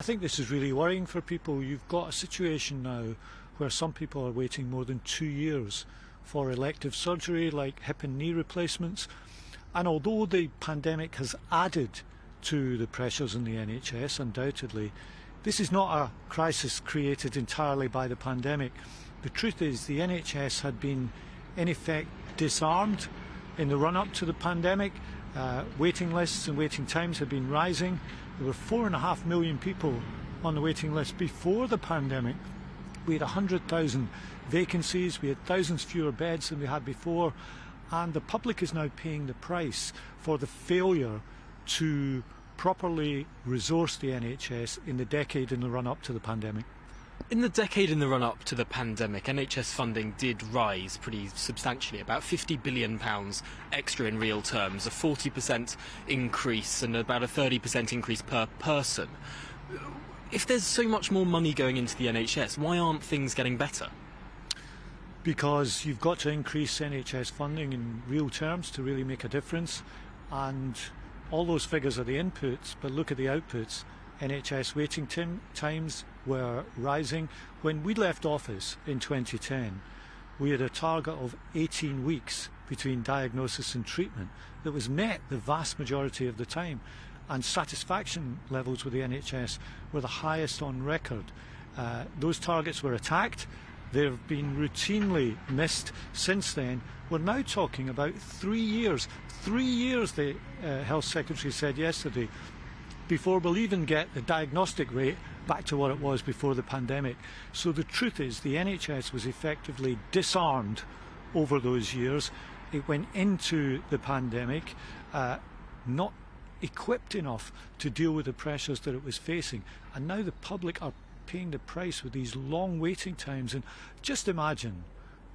I think this is really worrying for people. You've got a situation now where some people are waiting more than 2 years for elective surgery like hip and knee replacements. And although the pandemic has added to the pressures in the NHS, undoubtedly, this is not a crisis created entirely by the pandemic. The truth is the NHS had been in effect disarmed in the run-up to the pandemic. Waiting lists and waiting times had been rising. There were 4.5 million people on the waiting list before the pandemic. We had 100,000 vacancies, we had thousands fewer beds than we had before, and the public is now paying the price for the failure to properly resource the NHS in the decade in the run-up to the pandemic. In the decade in the run-up to the pandemic, NHS funding did rise pretty substantially, about £50 billion extra in real terms, a 40% increase and about a 30% increase per person. If there's so much more money going into the NHS, why aren't things getting better? Because you've got to increase NHS funding in real terms to really make a difference, and all those figures are the inputs, but look at the outputs. NHS waiting times were rising. When we left office in 2010, we had a target of 18 weeks between diagnosis and treatment that was met the vast majority of the time, and satisfaction levels with the NHS were the highest on record. Those targets were attacked. They've been routinely missed since then. We're now talking about 3 years. 3 years, the Health Secretary said yesterday, before we'll even get the diagnostic rate back to what it was before the pandemic. So the truth is the NHS was effectively disarmed over those years. It went into the pandemic not equipped enough to deal with the pressures that it was facing, and now the public are paying the price with these long waiting times. And just imagine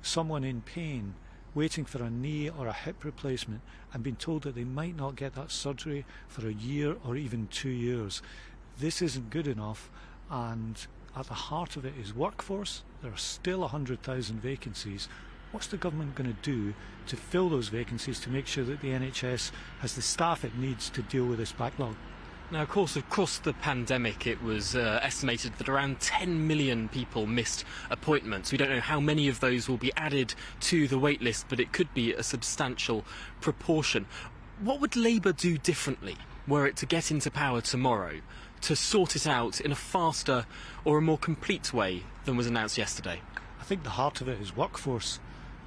someone in pain waiting for a knee or a hip replacement and being told that they might not get that surgery for a year or even 2 years. This isn't good enough, and at the heart of it is workforce. There are still 100,000 vacancies. What's the government going to do to fill those vacancies to make sure that the NHS has the staff it needs to deal with this backlog? Now, of course, across the pandemic, it was estimated that around 10 million people missed appointments. We don't know how many of those will be added to the wait list, but it could be a substantial proportion. What would Labour do differently, were it to get into power tomorrow, to sort it out in a faster or a more complete way than was announced yesterday? I think the heart of it is workforce.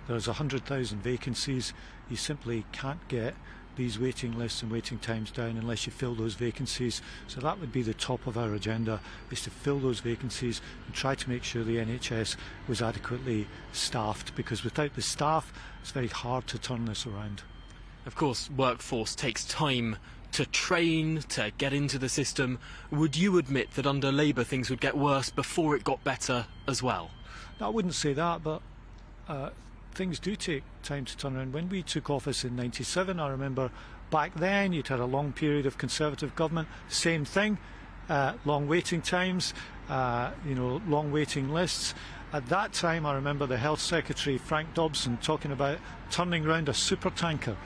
There's 100,000 vacancies. You simply can't get these waiting lists and waiting times down unless you fill those vacancies. So that would be the top of our agenda, is to fill those vacancies and try to make sure the NHS was adequately staffed, because without the staff it's very hard to turn this around. Of course, workforce takes time to train, to get into the system. Would you admit that under Labour things would get worse before it got better as well? No, I wouldn't say that, but things do take time to turn around. When we took office in '97, I remember back then you'd had a long period of Conservative government, same thing, long waiting times, long waiting lists. At that time I remember the Health Secretary Frank Dobson talking about turning around a supertanker,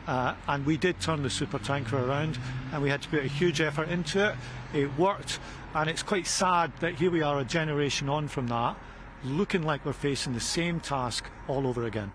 and we did turn the supertanker around, and we had to put a huge effort into it. It worked, and it's quite sad that here we are a generation on from that, looking like we're facing the same task all over again.